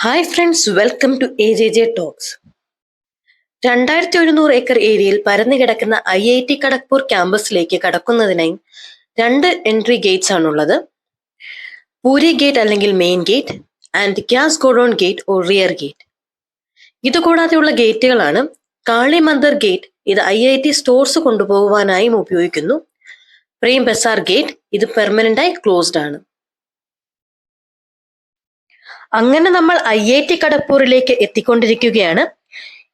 Hi friends, welcome to AJJ talks. 2100 acre ഏരിയയിൽ പരന്നു കിടക്കുന്ന IIT ഖടഗ്പൂർ ക്യാമ്പസിലേക്ക് കടക്കുന്നതിനായി 2 എൻട്രി ഗേറ്റ്സ് ആണുള്ളത്. പൂരി ഗേറ്റ് അല്ലെങ്കിൽ main gate and gas godown gate or rear gate. ഇതുകൂടാതെയുള്ള ഗേറ്റുകളാണ് കാളി മന്ദിർ ഗേറ്റ്. ഇത് IIT സ്റ്റോർസ് കൊണ്ടുപോകുവാനായും ഉപയോഗിക്കുന്നു. പ്രേം ബസാർ ഗേറ്റ് ഇത് പെർമനന്റ് ആയി ക്ലോസ്ഡ് ആണ്. അങ്ങനെ നമ്മൾ IIT ഖടഗ്പൂരിലേക്ക് എത്തിക്കൊണ്ടിരിക്കുകയാണ്.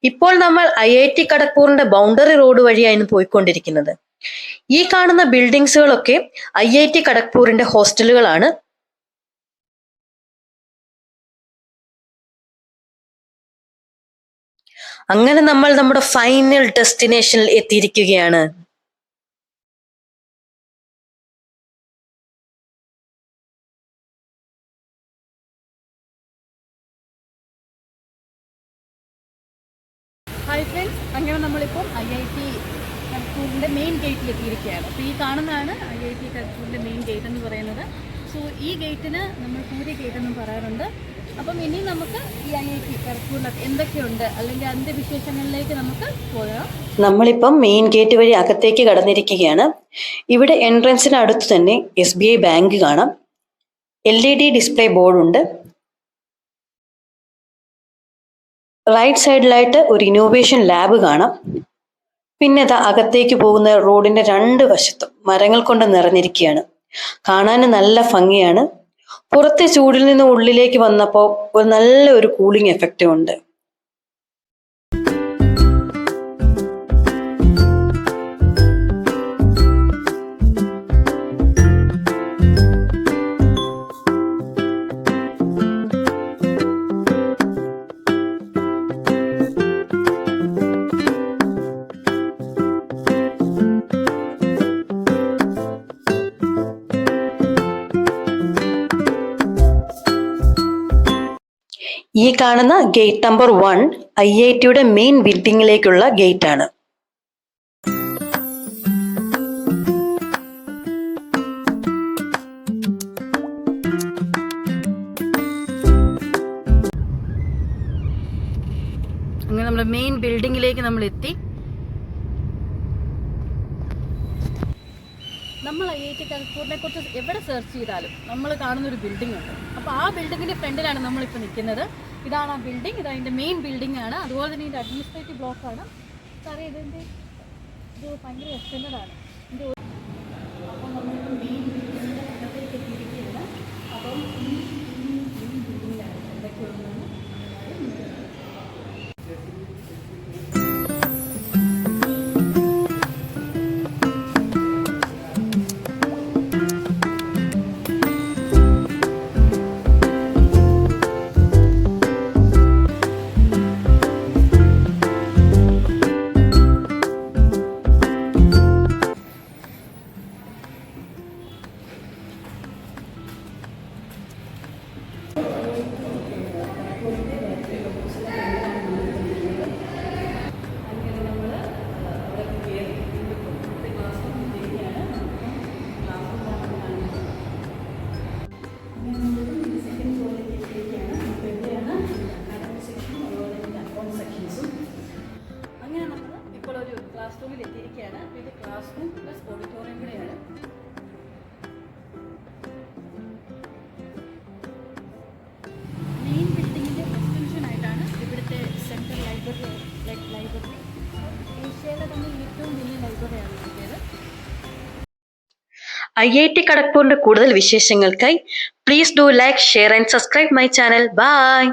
ഇപ്പോൾ നമ്മൾ IIT ഖടഗ്പൂരിന്റെ ബൗണ്ടറി റോഡ് വഴിയാണ് പോയിക്കൊണ്ടിരിക്കുന്നത്. ഈ കാണുന്ന ബിൽഡിങ്സുകളൊക്കെ IIT ഖടഗ്പൂരിന്റെ ഹോസ്റ്റലുകളാണ്. അങ്ങനെ നമ്മൾ നമ്മുടെ ഫൈനൽ ഡെസ്റ്റിനേഷനിൽ എത്തിയിരിക്കുകയാണ്. ഹായ് ഫ്രണ്ട്സ്, അങ്ങനെ നമ്മളിപ്പോൾ IIT ഖടഗ്പൂരിൻ്റെ മെയിൻ ഗേറ്റിൽ എത്തിയിരിക്കുകയാണ്. അപ്പോൾ ഈ കാണുന്നതാണ് IIT ഖടഗ്പൂരിൻ്റെ മെയിൻ ഗേറ്റ് എന്ന് പറയുന്നത്. സോ ഈ ഗേറ്റിന് നമ്മൾ പൂരി ഗേറ്റ് എന്നും പറയാറുണ്ട്. അപ്പം ഇനി നമുക്ക് ഈ IIT ഖടഗ്പൂരിൽ എന്തൊക്കെയുണ്ട് അല്ലെങ്കിൽ അതിൻ്റെ വിശേഷങ്ങളിലേക്ക് നമുക്ക് പോകാം. നമ്മളിപ്പം മെയിൻ ഗേറ്റ് വഴി അകത്തേക്ക് കടന്നിരിക്കുകയാണ്. ഇവിടെ എൻട്രൻസിന് അടുത്ത് തന്നെ SBI ബാങ്ക് കാണാം. LED ഡിസ്പ്ലേ ബോർഡുണ്ട്. റൈറ്റ് സൈഡിലായിട്ട് ഒരു ഇന്നോവേഷൻ ലാബ് കാണാം. പിന്നെ അകത്തേക്ക് പോകുന്ന റോഡിന്റെ 2 വശത്തും മരങ്ങൾ കൊണ്ട് നിറഞ്ഞിരിക്കുകയാണ്. കാണാൻ നല്ല ഭംഗിയാണ്. പുറത്തെ ചൂടിൽ നിന്ന് ഉള്ളിലേക്ക് വന്നപ്പോൾ ഒരു നല്ല ഒരു കൂളിംഗ് എഫക്റ്റും ഉണ്ട്. ഈ കാണുന്ന ഗേറ്റ് നമ്പർ 1 IITയുടെ മെയിൻ ബിൽഡിങ്ങിലേക്കുള്ള ഗേറ്റ് ആണ്. അങ്ങനെ നമ്മുടെ മെയിൻ ബിൽഡിങ്ങിലേക്ക് നമ്മൾ എത്തി. നമ്മൾ IIT ഖടഗ്പൂരിനെ കുറിച്ച് എവിടെ സെർച്ച് ചെയ്താലും നമ്മൾ കാണുന്നൊരു ബിൽഡിംഗ് ഉണ്ട്. അപ്പോൾ ആ ബിൽഡിങ്ങിൻ്റെ ഫ്രണ്ടിലാണ് നമ്മളിപ്പോൾ നിൽക്കുന്നത്. ഇതാണ് ആ ബിൽഡിംഗ്. ഇത് അതിൻ്റെ മെയിൻ ബിൽഡിംഗ് ആണ്. അതുപോലെ തന്നെ ഇതിൻ്റെ അഡ്മിനിസ്ട്രേറ്റീവ് ബ്ലോക്കാണ്. സാറേ ഇത് ഭയങ്കര എക്സ്റ്റൻഡഡ് ആണ്. അപ്പം നമ്മളിപ്പോൾ മെയിൻ ബിൽഡിങ്ങിൻ്റെ അകത്തേക്ക് എത്തിയിരിക്കുകയാണ്. അപ്പം ഈ മെയിൻ ബിൽഡിങ്ങിലാണ് എന്തൊക്കെയുള്ളതെന്ന് ക്ലാസ് റൂമിൽ എത്തിയിരിക്കുകയാണ്. ഇത് ക്ലാസ് റൂം പ്ലസ് ഓഡിറ്റോറിയം കൂടെയാണ്. മെയിൻ ബിൽഡിങ്ങിൻ്റെ എക്സ്റ്റൻഷൻ ആയിട്ടാണ് ഇവിടുത്തെ സെൻട്രൽ ലൈബ്രറി. ഏഷ്യയിലെ തന്നെ ഏറ്റവും വലിയ ലൈബ്രറിയാണ് ഇതിൻ്റേത്. IIT ഖടഗ്പൂരിന്റെ കൂടുതൽ വിശേഷങ്ങൾക്കായി please do like, share and subscribe my channel. By.